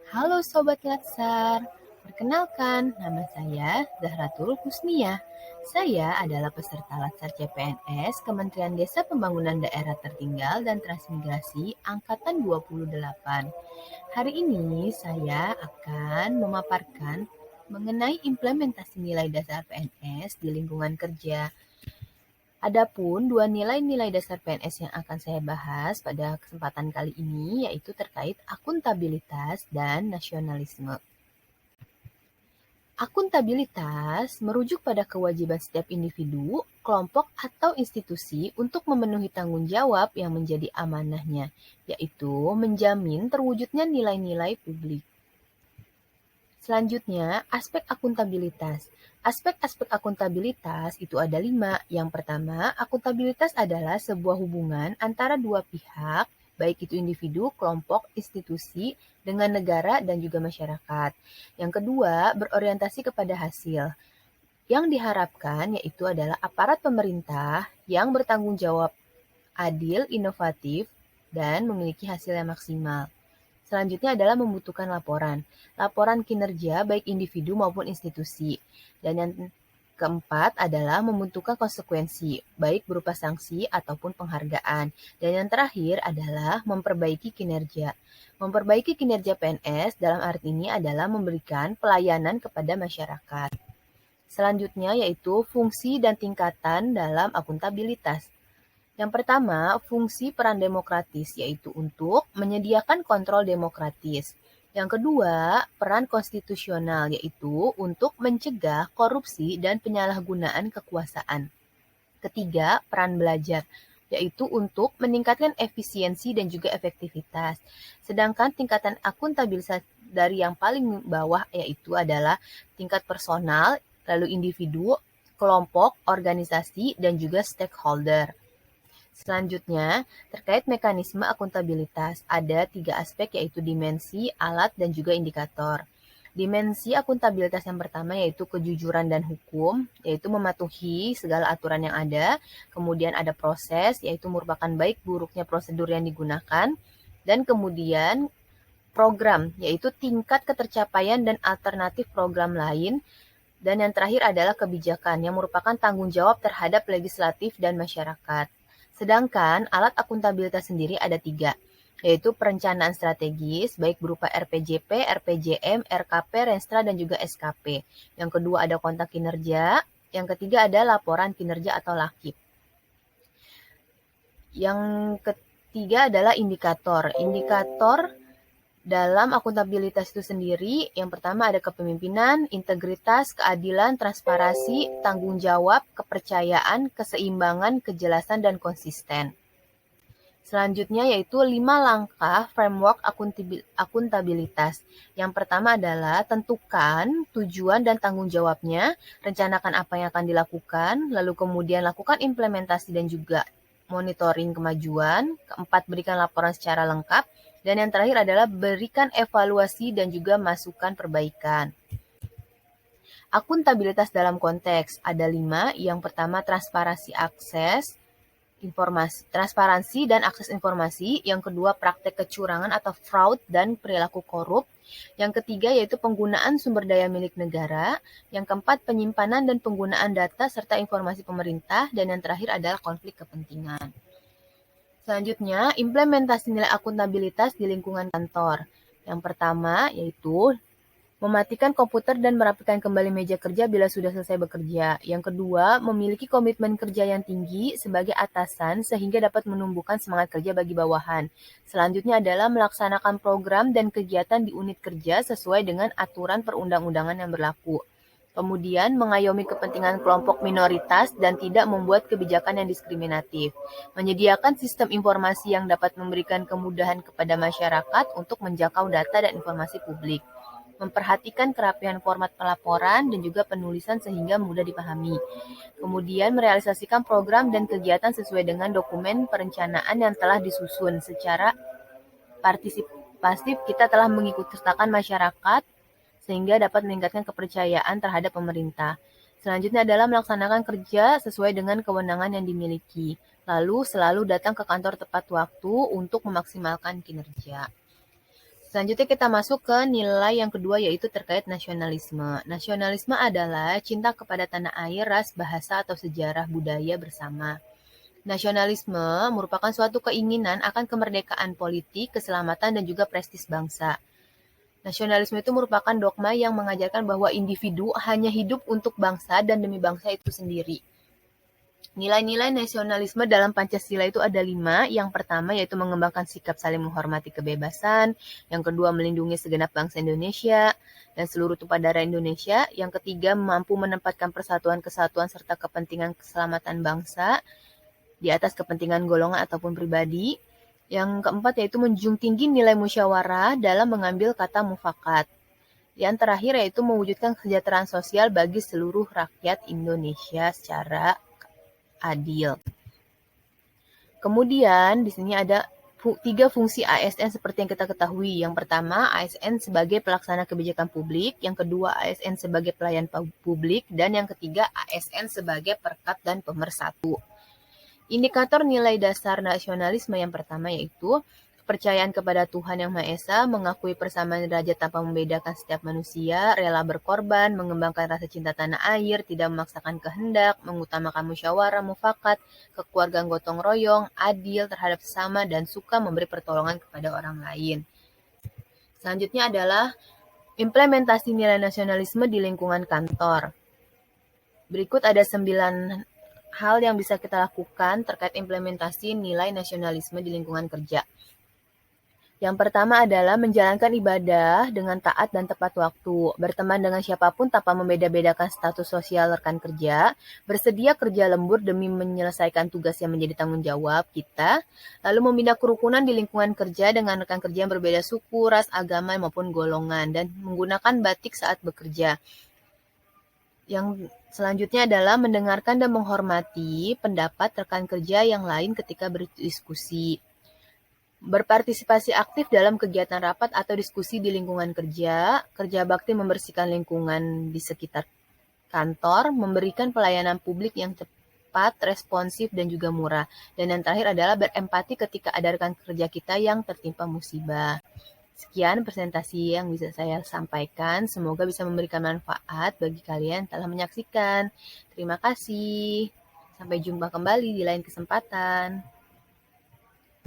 Halo Sobat Latsar, perkenalkan nama saya Zahratul Husniah. Saya adalah peserta Latsar CPNS Kementerian Desa Pembangunan Daerah Tertinggal dan Transmigrasi Angkatan 28. Hari ini saya akan memaparkan mengenai implementasi nilai dasar PNS di lingkungan kerja. Adapun dua nilai-nilai dasar PNS yang akan saya bahas pada kesempatan kali ini yaitu terkait akuntabilitas dan nasionalisme. Akuntabilitas merujuk pada kewajiban setiap individu, kelompok, atau institusi untuk memenuhi tanggung jawab yang menjadi amanahnya, yaitu menjamin terwujudnya nilai-nilai publik. Selanjutnya, aspek akuntabilitas. Aspek-aspek akuntabilitas itu ada 5. Yang pertama, akuntabilitas adalah sebuah hubungan antara dua pihak, baik itu individu, kelompok, institusi, dengan negara, dan juga masyarakat. Yang kedua, berorientasi kepada hasil. Yang diharapkan yaitu adalah aparat pemerintah yang bertanggung jawab, adil, inovatif, dan memiliki hasil yang maksimal. Selanjutnya adalah membutuhkan laporan. Laporan kinerja baik individu maupun institusi. Dan yang keempat adalah membutuhkan konsekuensi, baik berupa sanksi ataupun penghargaan. Dan yang terakhir adalah memperbaiki kinerja. Memperbaiki kinerja PNS dalam arti ini adalah memberikan pelayanan kepada masyarakat. Selanjutnya yaitu fungsi dan tingkatan dalam akuntabilitas. Yang pertama, fungsi peran demokratis, yaitu untuk menyediakan kontrol demokratis. Yang kedua, peran konstitusional, yaitu untuk mencegah korupsi dan penyalahgunaan kekuasaan. Ketiga, peran belajar, yaitu untuk meningkatkan efisiensi dan juga efektivitas. Sedangkan tingkatan akuntabilitas dari yang paling bawah yaitu adalah tingkat personal, lalu individu, kelompok, organisasi, dan juga stakeholder. Selanjutnya, terkait mekanisme akuntabilitas, ada 3 aspek yaitu dimensi, alat, dan juga indikator. Dimensi akuntabilitas yang pertama yaitu kejujuran dan hukum, yaitu mematuhi segala aturan yang ada. Kemudian ada proses, yaitu merupakan baik buruknya prosedur yang digunakan. Dan kemudian program, yaitu tingkat ketercapaian dan alternatif program lain. Dan yang terakhir adalah kebijakan, yang merupakan tanggung jawab terhadap legislatif dan masyarakat. Sedangkan alat akuntabilitas sendiri ada 3, yaitu perencanaan strategis, baik berupa RPJP, RPJM, RKP, Renstra, dan juga SKP. Yang kedua ada kontak kinerja, yang ketiga ada laporan kinerja atau LAKIP. Yang ketiga adalah indikator. Indikator dalam akuntabilitas itu sendiri, yang pertama ada kepemimpinan, integritas, keadilan, transparansi, tanggung jawab, kepercayaan, keseimbangan, kejelasan, dan konsisten. Selanjutnya yaitu 5 langkah framework akuntabilitas. Yang pertama adalah tentukan tujuan dan tanggung jawabnya, rencanakan apa yang akan dilakukan, lalu kemudian lakukan implementasi dan juga monitoring kemajuan. Keempat, berikan laporan secara lengkap. Dan yang terakhir adalah berikan evaluasi dan juga masukan perbaikan. Akuntabilitas dalam konteks ada 5. Yang pertama transparansi dan akses informasi. Yang kedua praktek kecurangan atau fraud dan perilaku korup. Yang ketiga yaitu penggunaan sumber daya milik negara. Yang keempat penyimpanan dan penggunaan data serta informasi pemerintah. Dan yang terakhir adalah konflik kepentingan. Selanjutnya, implementasi nilai akuntabilitas di lingkungan kantor. Yang pertama yaitu mematikan komputer dan merapikan kembali meja kerja bila sudah selesai bekerja. Yang kedua, memiliki komitmen kerja yang tinggi sebagai atasan sehingga dapat menumbuhkan semangat kerja bagi bawahan. Selanjutnya adalah melaksanakan program dan kegiatan di unit kerja sesuai dengan aturan perundang-undangan yang berlaku. Kemudian, mengayomi kepentingan kelompok minoritas dan tidak membuat kebijakan yang diskriminatif. Menyediakan sistem informasi yang dapat memberikan kemudahan kepada masyarakat untuk menjangkau data dan informasi publik. Memperhatikan kerapihan format pelaporan dan juga penulisan sehingga mudah dipahami. Kemudian merealisasikan program dan kegiatan sesuai dengan dokumen perencanaan yang telah disusun. Secara partisipatif kita telah mengikuti sertakan masyarakat sehingga dapat meningkatkan kepercayaan terhadap pemerintah. Selanjutnya adalah melaksanakan kerja sesuai dengan kewenangan yang dimiliki. Lalu selalu datang ke kantor tepat waktu untuk memaksimalkan kinerja. Selanjutnya kita masuk ke nilai yang kedua yaitu terkait nasionalisme. Nasionalisme adalah cinta kepada tanah air, ras, bahasa, atau sejarah budaya bersama. Nasionalisme merupakan suatu keinginan akan kemerdekaan politik, keselamatan, dan juga prestis bangsa. Nasionalisme itu merupakan dogma yang mengajarkan bahwa individu hanya hidup untuk bangsa dan demi bangsa itu sendiri. Nilai-nilai nasionalisme dalam Pancasila itu ada 5. Yang pertama yaitu mengembangkan sikap saling menghormati kebebasan. Yang kedua melindungi segenap bangsa Indonesia dan seluruh tumpah darah Indonesia. Yang ketiga mampu menempatkan persatuan, kesatuan, serta kepentingan keselamatan bangsa di atas kepentingan golongan ataupun pribadi. Yang keempat yaitu menjunjung tinggi nilai musyawarah dalam mengambil kata mufakat. Yang terakhir yaitu mewujudkan kesejahteraan sosial bagi seluruh rakyat Indonesia secara adil. Kemudian di sini ada 3 fungsi ASN seperti yang kita ketahui. Yang pertama, ASN sebagai pelaksana kebijakan publik, yang kedua ASN sebagai pelayan publik, dan yang ketiga ASN sebagai perekat dan pemersatu. Indikator nilai dasar nasionalisme yang pertama yaitu kepercayaan kepada Tuhan Yang Maha Esa, mengakui persamaan derajat tanpa membedakan setiap manusia, rela berkorban, mengembangkan rasa cinta tanah air, tidak memaksakan kehendak, mengutamakan musyawarah, mufakat, kekeluargaan gotong royong, adil terhadap sesama, dan suka memberi pertolongan kepada orang lain. Selanjutnya adalah implementasi nilai nasionalisme di lingkungan kantor. Berikut ada 9 hal yang bisa kita lakukan terkait implementasi nilai nasionalisme di lingkungan kerja. Yang pertama adalah menjalankan ibadah dengan taat dan tepat waktu, berteman dengan siapapun tanpa membeda-bedakan status sosial rekan kerja, bersedia kerja lembur demi menyelesaikan tugas yang menjadi tanggung jawab kita, lalu membina kerukunan di lingkungan kerja dengan rekan kerja yang berbeda suku, ras, agama, maupun golongan, dan menggunakan batik saat bekerja. Yang selanjutnya adalah mendengarkan dan menghormati pendapat rekan kerja yang lain ketika berdiskusi. Berpartisipasi aktif dalam kegiatan rapat atau diskusi di lingkungan kerja, kerja bakti membersihkan lingkungan di sekitar kantor, memberikan pelayanan publik yang cepat, responsif, dan juga murah. Dan yang terakhir adalah berempati ketika ada rekan kerja kita yang tertimpa musibah. Sekian presentasi yang bisa saya sampaikan. Semoga bisa memberikan manfaat bagi kalian yang telah menyaksikan. Terima kasih. Sampai jumpa kembali di lain kesempatan.